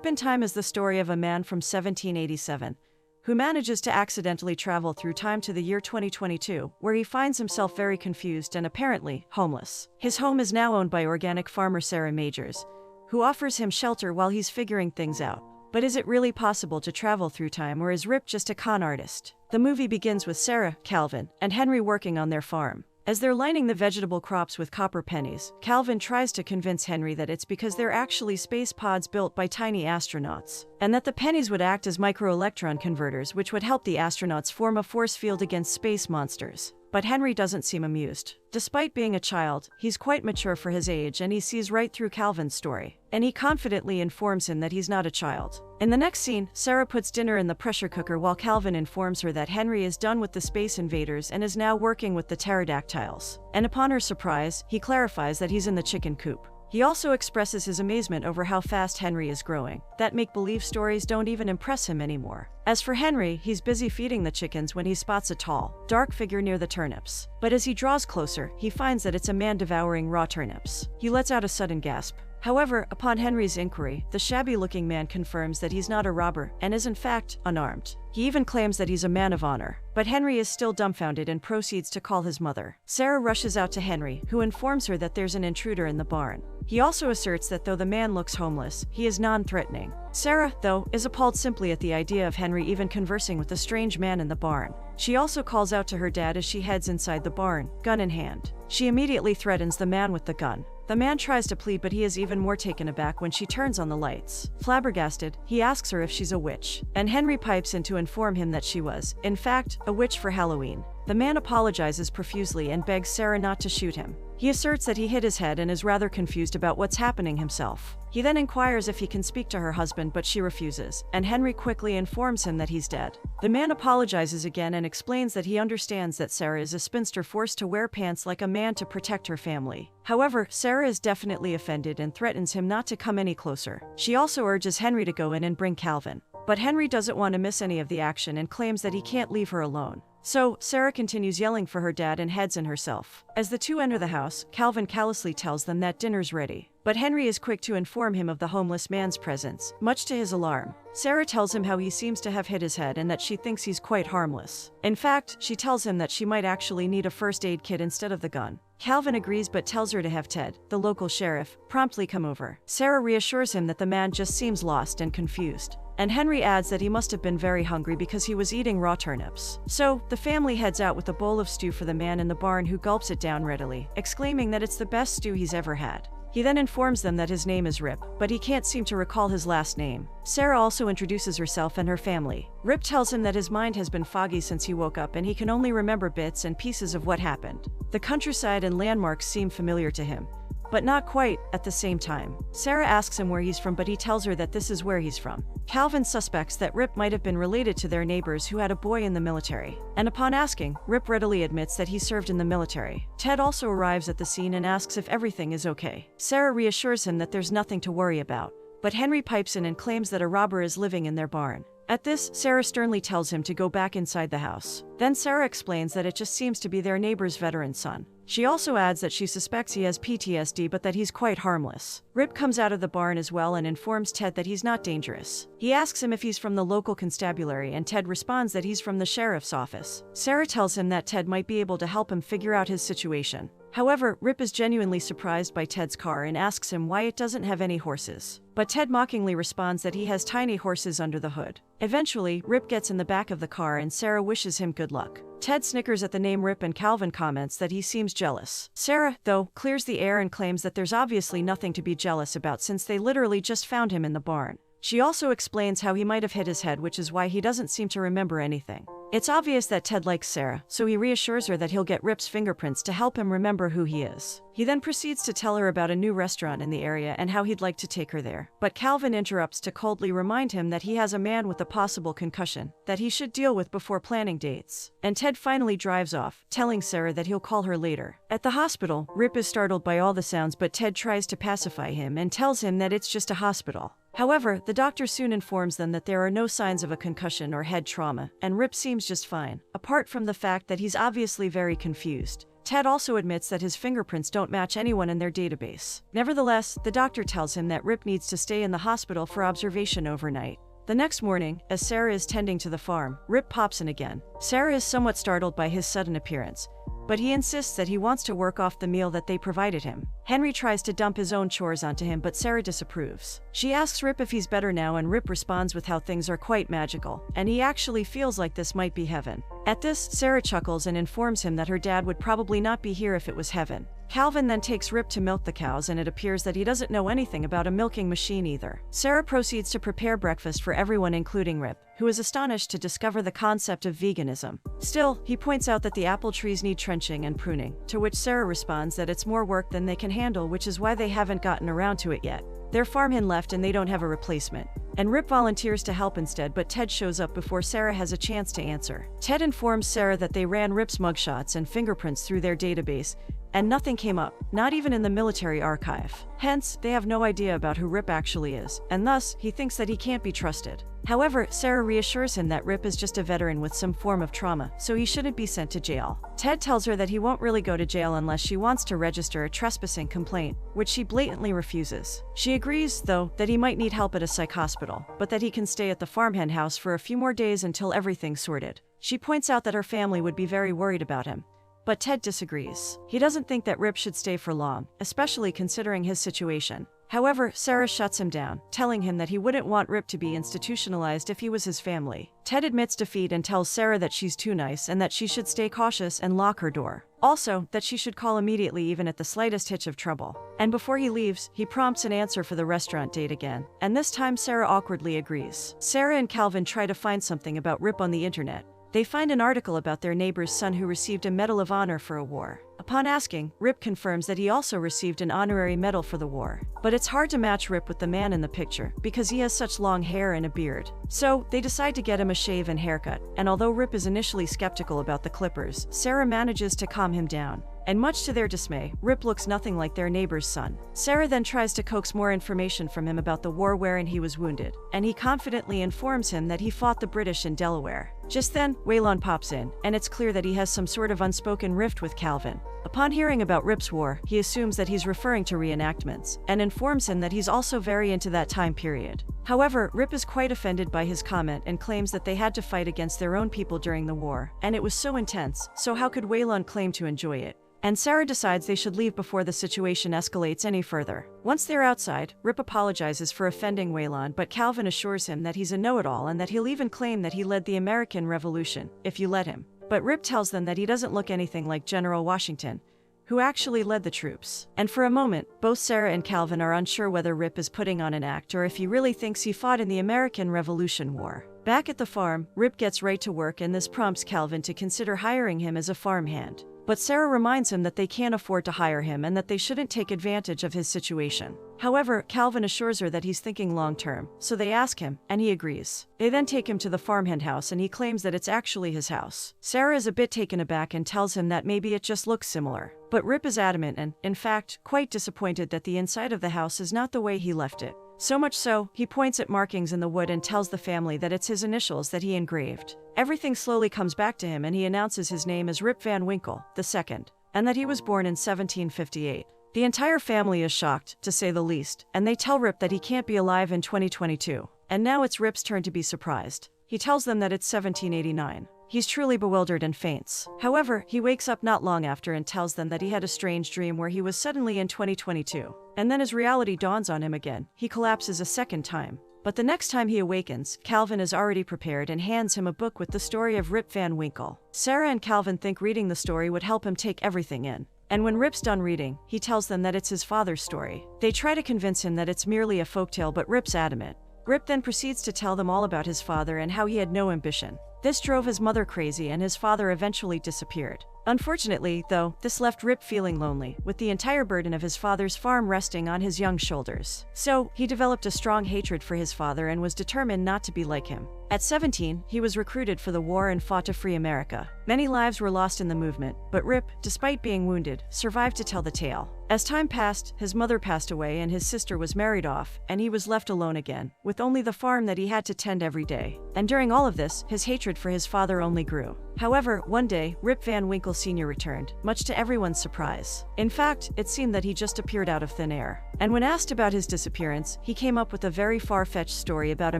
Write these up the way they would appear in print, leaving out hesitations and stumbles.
Slip in Time is the story of a man from 1787 who manages to accidentally travel through time to the year 2022, where he finds himself very confused and apparently homeless. His home is now owned by organic farmer Sarah Majors, who offers him shelter while he's figuring things out. But is it really possible to travel through time, or is Rip just a con artist? The movie begins with Sarah, Calvin, and Henry working on their farm. As they're lining the vegetable crops with copper pennies, Calvin tries to convince Henry that it's because they're actually space pods built by tiny astronauts, and that the pennies would act as microelectron converters, which would help the astronauts form a force field against space monsters. But Henry doesn't seem amused. Despite being a child, he's quite mature for his age, and he sees right through Calvin's story. And he confidently informs him that he's not a child. In the next scene, Sarah puts dinner in the pressure cooker while Calvin informs her that Henry is done with the space invaders and is now working with the pterodactyls. And upon her surprise, he clarifies that he's in the chicken coop. He also expresses his amazement over how fast Henry is growing, that make-believe stories don't even impress him anymore. As for Henry, he's busy feeding the chickens when he spots a tall, dark figure near the turnips. But as he draws closer, he finds that it's a man devouring raw turnips. He lets out a sudden gasp. However, upon Henry's inquiry, the shabby-looking man confirms that he's not a robber and is in fact unarmed. He even claims that he's a man of honor. But Henry is still dumbfounded and proceeds to call his mother. Sarah rushes out to Henry, who informs her that there's an intruder in the barn. He also asserts that though the man looks homeless, he is non-threatening. Sarah, though, is appalled simply at the idea of Henry even conversing with a strange man in the barn. She also calls out to her dad as she heads inside the barn, gun in hand. She immediately threatens the man with the gun. The man tries to plead, but he is even more taken aback when she turns on the lights. Flabbergasted, he asks her if she's a witch, and Henry pipes in to inform him that she was, in fact, a witch for Halloween. The man apologizes profusely and begs Sarah not to shoot him. He asserts that he hit his head and is rather confused about what's happening himself. He then inquires if he can speak to her husband, but she refuses, and Henry quickly informs him that he's dead. The man apologizes again and explains that he understands that Sarah is a spinster forced to wear pants like a man to protect her family. However, Sarah is definitely offended and threatens him not to come any closer. She also urges Henry to go in and bring Calvin. But Henry doesn't want to miss any of the action and claims that he can't leave her alone. So, Sarah continues yelling for her dad and heads in herself. As the two enter the house, Calvin callously tells them that dinner's ready. But Henry is quick to inform him of the homeless man's presence, much to his alarm. Sarah tells him how he seems to have hit his head and that she thinks he's quite harmless. In fact, she tells him that she might actually need a first aid kit instead of the gun. Calvin agrees but tells her to have Ted, the local sheriff, promptly come over. Sarah reassures him that the man just seems lost and confused. And Henry adds that he must have been very hungry because he was eating raw turnips. So, the family heads out with a bowl of stew for the man in the barn, who gulps it down readily, exclaiming that it's the best stew he's ever had. He then informs them that his name is Rip, but he can't seem to recall his last name. Sarah also introduces herself and her family. Rip tells him that his mind has been foggy since he woke up and he can only remember bits and pieces of what happened. The countryside and landmarks seem familiar to him, but not quite at the same time. Sarah asks him where he's from, but he tells her that this is where he's from. Calvin suspects that Rip might have been related to their neighbors who had a boy in the military. And upon asking, Rip readily admits that he served in the military. Ted also arrives at the scene and asks if everything is okay. Sarah reassures him that there's nothing to worry about. But Henry pipes in and claims that a robber is living in their barn. At this, Sarah sternly tells him to go back inside the house. Then Sarah explains that it just seems to be their neighbor's veteran son. She also adds that she suspects he has PTSD, but that he's quite harmless. Rip comes out of the barn as well and informs Ted that he's not dangerous. He asks him if he's from the local constabulary, and Ted responds that he's from the sheriff's office. Sarah tells him that Ted might be able to help him figure out his situation. However, Rip is genuinely surprised by Ted's car and asks him why it doesn't have any horses. But Ted mockingly responds that he has tiny horses under the hood. Eventually, Rip gets in the back of the car and Sarah wishes him good luck. Ted snickers at the name Rip and Calvin comments that he seems jealous. Sarah, though, clears the air and claims that there's obviously nothing to be jealous about since they literally just found him in the barn. She also explains how he might have hit his head, which is why he doesn't seem to remember anything. It's obvious that Ted likes Sarah, so he reassures her that he'll get Rip's fingerprints to help him remember who he is. He then proceeds to tell her about a new restaurant in the area and how he'd like to take her there. But Calvin interrupts to coldly remind him that he has a man with a possible concussion that he should deal with before planning dates. And Ted finally drives off, telling Sarah that he'll call her later. At the hospital, Rip is startled by all the sounds, but Ted tries to pacify him and tells him that it's just a hospital. However, the doctor soon informs them that there are no signs of a concussion or head trauma, and Rip seems just fine, apart from the fact that he's obviously very confused. Ted also admits that his fingerprints don't match anyone in their database. Nevertheless, the doctor tells him that Rip needs to stay in the hospital for observation overnight. The next morning, as Sarah is tending to the farm, Rip pops in again. Sarah is somewhat startled by his sudden appearance, but he insists that he wants to work off the meal that they provided him. Henry tries to dump his own chores onto him, but Sarah disapproves. She asks Rip if he's better now, and Rip responds with how things are quite magical, and he actually feels like this might be heaven. At this, Sarah chuckles and informs him that her dad would probably not be here if it was heaven. Calvin then takes Rip to milk the cows, and it appears that he doesn't know anything about a milking machine either. Sarah proceeds to prepare breakfast for everyone, including Rip, who is astonished to discover the concept of veganism. Still, he points out that the apple trees need trenching and pruning, to which Sarah responds that it's more work than they can handle, which is why they haven't gotten around to it yet. Their farmhand left and they don't have a replacement. And Rip volunteers to help instead, but Ted shows up before Sarah has a chance to answer. Ted informs Sarah that they ran Rip's mugshots and fingerprints through their database, and nothing came up, not even in the military archive. Hence, they have no idea about who Rip actually is, and thus, he thinks that he can't be trusted. However, Sarah reassures him that Rip is just a veteran with some form of trauma, so he shouldn't be sent to jail. Ted tells her that he won't really go to jail unless she wants to register a trespassing complaint, which she blatantly refuses. She agrees, though, that he might need help at a psych hospital, but that he can stay at the farmhand house for a few more days until everything's sorted. She points out that her family would be very worried about him, but Ted disagrees. He doesn't think that Rip should stay for long, especially considering his situation. However, Sarah shuts him down, telling him that he wouldn't want Rip to be institutionalized if he was his family. Ted admits defeat and tells Sarah that she's too nice and that she should stay cautious and lock her door. Also, that she should call immediately even at the slightest hitch of trouble. And before he leaves, he prompts an answer for the restaurant date again, and this time Sarah awkwardly agrees. Sarah and Calvin try to find something about Rip on the internet. They find an article about their neighbor's son who received a Medal of Honor for a war. Upon asking, Rip confirms that he also received an honorary medal for the war. But it's hard to match Rip with the man in the picture because he has such long hair and a beard. So, they decide to get him a shave and haircut, and although Rip is initially skeptical about the clippers, Sarah manages to calm him down. And much to their dismay, Rip looks nothing like their neighbor's son. Sarah then tries to coax more information from him about the war wherein he was wounded, and he confidently informs him that he fought the British in Delaware. Just then, Waylon pops in, and it's clear that he has some sort of unspoken rift with Calvin. Upon hearing about Rip's war, he assumes that he's referring to reenactments, and informs him that he's also very into that time period. However, Rip is quite offended by his comment and claims that they had to fight against their own people during the war, and it was so intense, so how could Waylon claim to enjoy it? And Sarah decides they should leave before the situation escalates any further. Once they're outside, Rip apologizes for offending Waylon, but Calvin assures him that he's a know-it-all and that he'll even claim that he led the American Revolution, if you let him. But Rip tells them that he doesn't look anything like General Washington, who actually led the troops. And for a moment, both Sarah and Calvin are unsure whether Rip is putting on an act or if he really thinks he fought in the American Revolution War. Back at the farm, Rip gets right to work, and this prompts Calvin to consider hiring him as a farmhand. But Sarah reminds him that they can't afford to hire him and that they shouldn't take advantage of his situation. However, Calvin assures her that he's thinking long-term, so they ask him, and he agrees. They then take him to the farmhand house, and he claims that it's actually his house. Sarah is a bit taken aback and tells him that maybe it just looks similar. But Rip is adamant and, in fact, quite disappointed that the inside of the house is not the way he left it. So much so, he points at markings in the wood and tells the family that it's his initials that he engraved. Everything slowly comes back to him, and he announces his name as Rip Van Winkle II, and that he was born in 1758. The entire family is shocked, to say the least, and they tell Rip that he can't be alive in 2022. And now it's Rip's turn to be surprised. He tells them that it's 1789. He's truly bewildered and faints. However, he wakes up not long after and tells them that he had a strange dream where he was suddenly in 2022. And then as reality dawns on him again, he collapses a second time. But the next time he awakens, Calvin is already prepared and hands him a book with the story of Rip Van Winkle. Sarah and Calvin think reading the story would help him take everything in. And when Rip's done reading, he tells them that it's his father's story. They try to convince him that it's merely a folktale, but Rip's adamant. Rip then proceeds to tell them all about his father and how he had no ambition. This drove his mother crazy, and his father eventually disappeared. Unfortunately, though, this left Rip feeling lonely, with the entire burden of his father's farm resting on his young shoulders. So, he developed a strong hatred for his father and was determined not to be like him. At 17, he was recruited for the war and fought to free America. Many lives were lost in the movement, but Rip, despite being wounded, survived to tell the tale. As time passed, his mother passed away and his sister was married off, and he was left alone again, with only the farm that he had to tend every day. And during all of this, his hatred for his father only grew. However, one day, Rip Van Winkle Sr. returned, much to everyone's surprise. In fact, it seemed that he just appeared out of thin air. And when asked about his disappearance, he came up with a very far-fetched story about a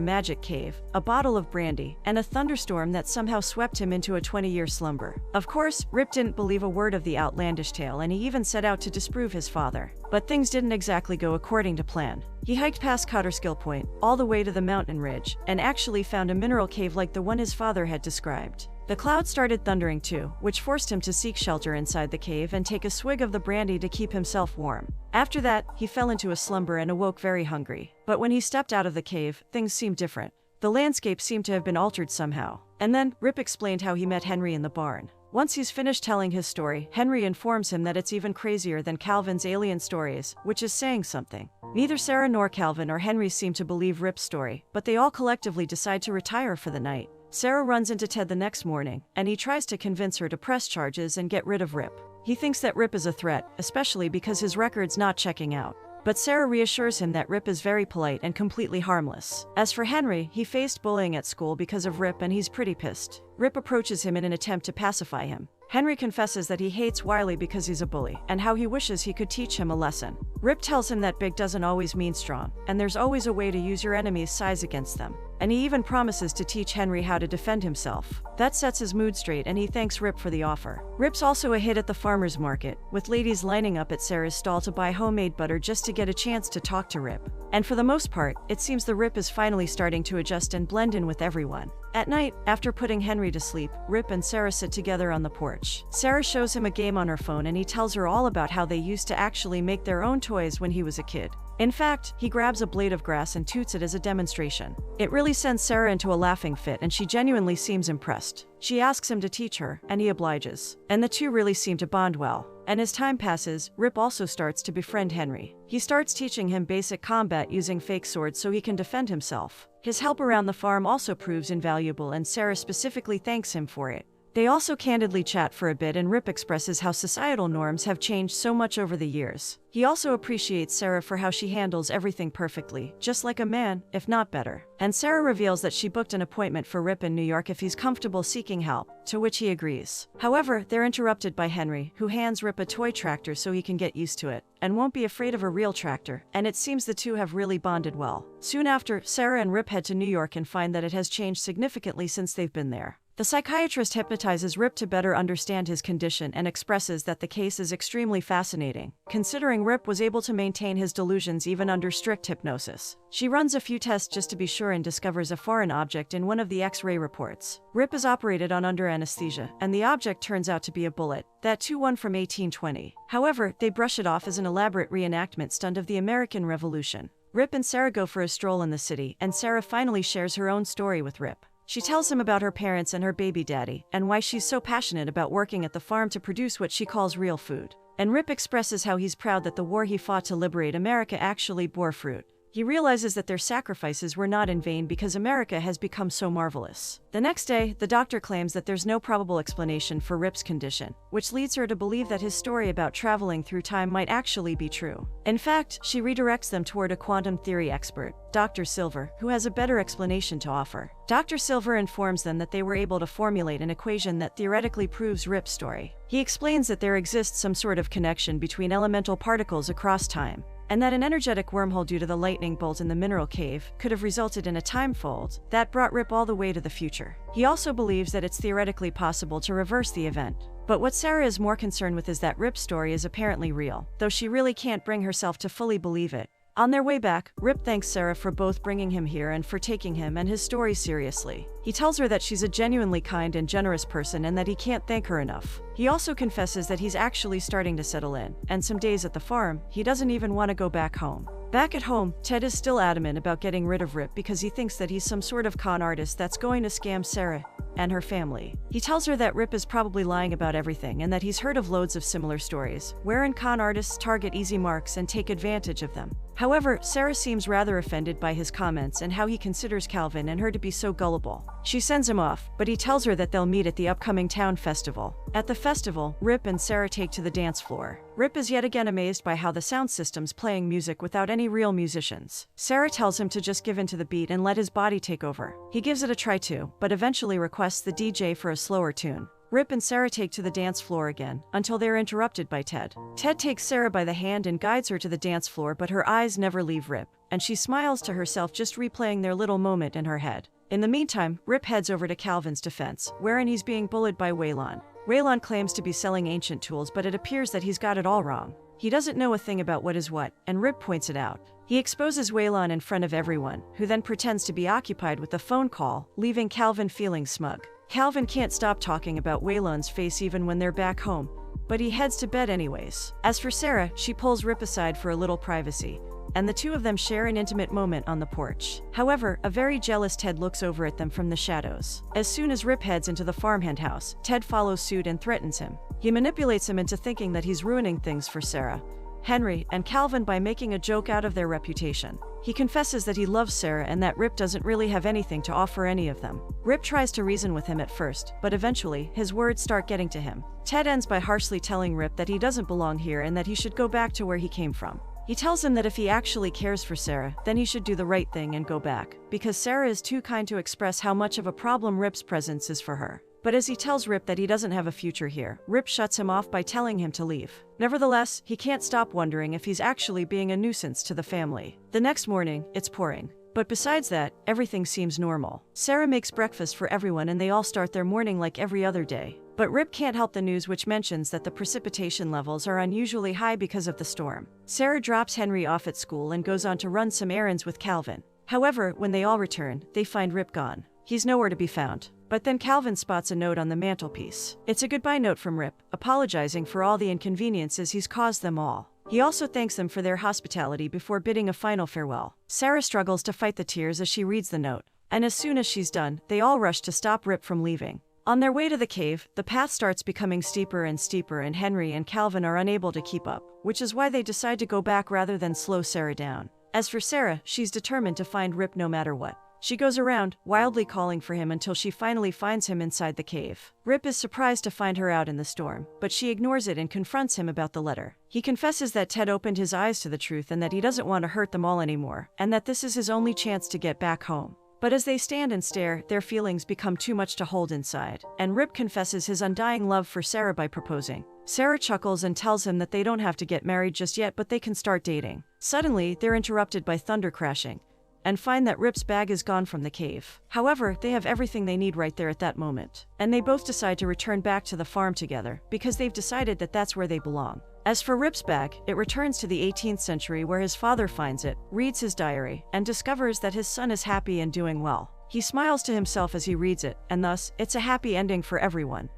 magic cave, a bottle of brandy, and a thunderstorm that somehow swept him into a 20-year slumber. Of course, Rip didn't believe a word of the outlandish tale, and he even set out to disprove his father. But things didn't exactly go according to plan. He hiked past Cotterskill Point, all the way to the mountain ridge, and actually found a mineral cave like the one his father had described. The clouds started thundering too, which forced him to seek shelter inside the cave and take a swig of the brandy to keep himself warm. After that, he fell into a slumber and awoke very hungry. But when he stepped out of the cave, things seemed different. The landscape seemed to have been altered somehow. And then, Rip explained how he met Henry in the barn. Once he's finished telling his story, Henry informs him that it's even crazier than Calvin's alien stories, which is saying something. Neither Sarah nor Calvin or Henry seem to believe Rip's story, but they all collectively decide to retire for the night. Sarah runs into Ted the next morning, and he tries to convince her to press charges and get rid of Rip. He thinks that Rip is a threat, especially because his record's not checking out. But Sarah reassures him that Rip is very polite and completely harmless. As for Henry, he faced bullying at school because of Rip and he's pretty pissed. Rip approaches him in an attempt to pacify him. Henry confesses that he hates Wiley because he's a bully, and how he wishes he could teach him a lesson. Rip tells him that big doesn't always mean strong, and there's always a way to use your enemy's size against them. And he even promises to teach Henry how to defend himself. That sets his mood straight, and he thanks Rip for the offer. Rip's also a hit at the farmer's market, with ladies lining up at Sarah's stall to buy homemade butter just to get a chance to talk to Rip. And for the most part, it seems the Rip is finally starting to adjust and blend in with everyone. At night, after putting Henry to sleep, Rip and Sarah sit together on the porch. Sarah shows him a game on her phone and he tells her all about how they used to actually make their own toys when he was a kid. In fact, he grabs a blade of grass and toots it as a demonstration. It really sends Sarah into a laughing fit and she genuinely seems impressed. She asks him to teach her, and he obliges. And the two really seem to bond well. And as time passes, Rip also starts to befriend Henry. He starts teaching him basic combat using fake swords so he can defend himself. His help around the farm also proves invaluable, and Sarah specifically thanks him for it. They also candidly chat for a bit, and Rip expresses how societal norms have changed so much over the years. He also appreciates Sarah for how she handles everything perfectly, just like a man, if not better. And Sarah reveals that she booked an appointment for Rip in New York if he's comfortable seeking help, to which he agrees. However, they're interrupted by Henry, who hands Rip a toy tractor so he can get used to it, and won't be afraid of a real tractor, and it seems the two have really bonded well. Soon after, Sarah and Rip head to New York and find that it has changed significantly since they've been there. The psychiatrist hypnotizes Rip to better understand his condition and expresses that the case is extremely fascinating, considering Rip was able to maintain his delusions even under strict hypnosis. She runs a few tests just to be sure and discovers a foreign object in one of the X-ray reports. Rip is operated on under anesthesia, and the object turns out to be a bullet, that one from 1820. However, they brush it off as an elaborate reenactment stunt of the American Revolution. Rip and Sarah go for a stroll in the city, and Sarah finally shares her own story with Rip. She tells him about her parents and her baby daddy, and why she's so passionate about working at the farm to produce what she calls real food. And Rip expresses how he's proud that the war he fought to liberate America actually bore fruit. He realizes that their sacrifices were not in vain because America has become so marvelous. The next day, the doctor claims that there's no probable explanation for Rip's condition, which leads her to believe that his story about traveling through time might actually be true. In fact, she redirects them toward a quantum theory expert, Dr. Silver, who has a better explanation to offer. Dr. Silver informs them that they were able to formulate an equation that theoretically proves Rip's story. He explains that there exists some sort of connection between elemental particles across time, and that an energetic wormhole due to the lightning bolt in the mineral cave could have resulted in a time fold that brought Rip all the way to the future. He also believes that it's theoretically possible to reverse the event. But what Sarah is more concerned with is that Rip's story is apparently real, though she really can't bring herself to fully believe it. On their way back, Rip thanks Sarah for both bringing him here and for taking him and his story seriously. He tells her that she's a genuinely kind and generous person and that he can't thank her enough. He also confesses that he's actually starting to settle in, and some days at the farm, he doesn't even want to go back home. Back at home, Ted is still adamant about getting rid of Rip because he thinks that he's some sort of con artist that's going to scam Sarah and her family. He tells her that Rip is probably lying about everything and that he's heard of loads of similar stories, wherein con artists target easy marks and take advantage of them. However, Sarah seems rather offended by his comments and how he considers Calvin and her to be so gullible. She sends him off, but he tells her that they'll meet at the upcoming town festival. At the festival, Rip and Sarah take to the dance floor. Rip is yet again amazed by how the sound system's playing music without any real musicians. Sarah tells him to just give in to the beat and let his body take over. He gives it a try too, but eventually requests the DJ for a slower tune. Rip and Sarah take to the dance floor again, until they are interrupted by Ted. Ted takes Sarah by the hand and guides her to the dance floor, but her eyes never leave Rip, and she smiles to herself, just replaying their little moment in her head. In the meantime, Rip heads over to Calvin's defense, wherein he's being bullied by Waylon. Waylon claims to be selling ancient tools, but it appears that he's got it all wrong. He doesn't know a thing about what is what, and Rip points it out. He exposes Waylon in front of everyone, who then pretends to be occupied with a phone call, leaving Calvin feeling smug. Calvin can't stop talking about Waylon's face even when they're back home, but he heads to bed anyways. As for Sarah, she pulls Rip aside for a little privacy, and the two of them share an intimate moment on the porch. However, a very jealous Ted looks over at them from the shadows. As soon as Rip heads into the farmhand house, Ted follows suit and threatens him. He manipulates him into thinking that he's ruining things for Sarah, Henry, and Calvin by making a joke out of their reputation. He confesses that he loves Sarah and that Rip doesn't really have anything to offer any of them. Rip tries to reason with him at first, but eventually, his words start getting to him. Ted ends by harshly telling Rip that he doesn't belong here and that he should go back to where he came from. He tells him that if he actually cares for Sarah, then he should do the right thing and go back, because Sarah is too kind to express how much of a problem Rip's presence is for her. But as he tells Rip that he doesn't have a future here, Rip shuts him off by telling him to leave. Nevertheless, he can't stop wondering if he's actually being a nuisance to the family. The next morning, it's pouring. But besides that, everything seems normal. Sarah makes breakfast for everyone and they all start their morning like every other day. But Rip can't help the news, which mentions that the precipitation levels are unusually high because of the storm. Sarah drops Henry off at school and goes on to run some errands with Calvin. However, when they all return, they find Rip gone. He's nowhere to be found. But then Calvin spots a note on the mantelpiece. It's a goodbye note from Rip, apologizing for all the inconveniences he's caused them all. He also thanks them for their hospitality before bidding a final farewell. Sarah struggles to fight the tears as she reads the note, and as soon as she's done, they all rush to stop Rip from leaving. On their way to the cave, the path starts becoming steeper and steeper, and Henry and Calvin are unable to keep up, which is why they decide to go back rather than slow Sarah down. As for Sarah, she's determined to find Rip no matter what. She goes around, wildly calling for him until she finally finds him inside the cave. Rip is surprised to find her out in the storm, but she ignores it and confronts him about the letter. He confesses that Ted opened his eyes to the truth and that he doesn't want to hurt them all anymore, and that this is his only chance to get back home. But as they stand and stare, their feelings become too much to hold inside, and Rip confesses his undying love for Sarah by proposing. Sarah chuckles and tells him that they don't have to get married just yet, but they can start dating. Suddenly, they're interrupted by thunder crashing, and find that Rip's bag is gone from the cave. However, they have everything they need right there at that moment, and they both decide to return back to the farm together, because they've decided that that's where they belong. As for Rip's bag, it returns to the 18th century where his father finds it, reads his diary, and discovers that his son is happy and doing well. He smiles to himself as he reads it, and thus, it's a happy ending for everyone.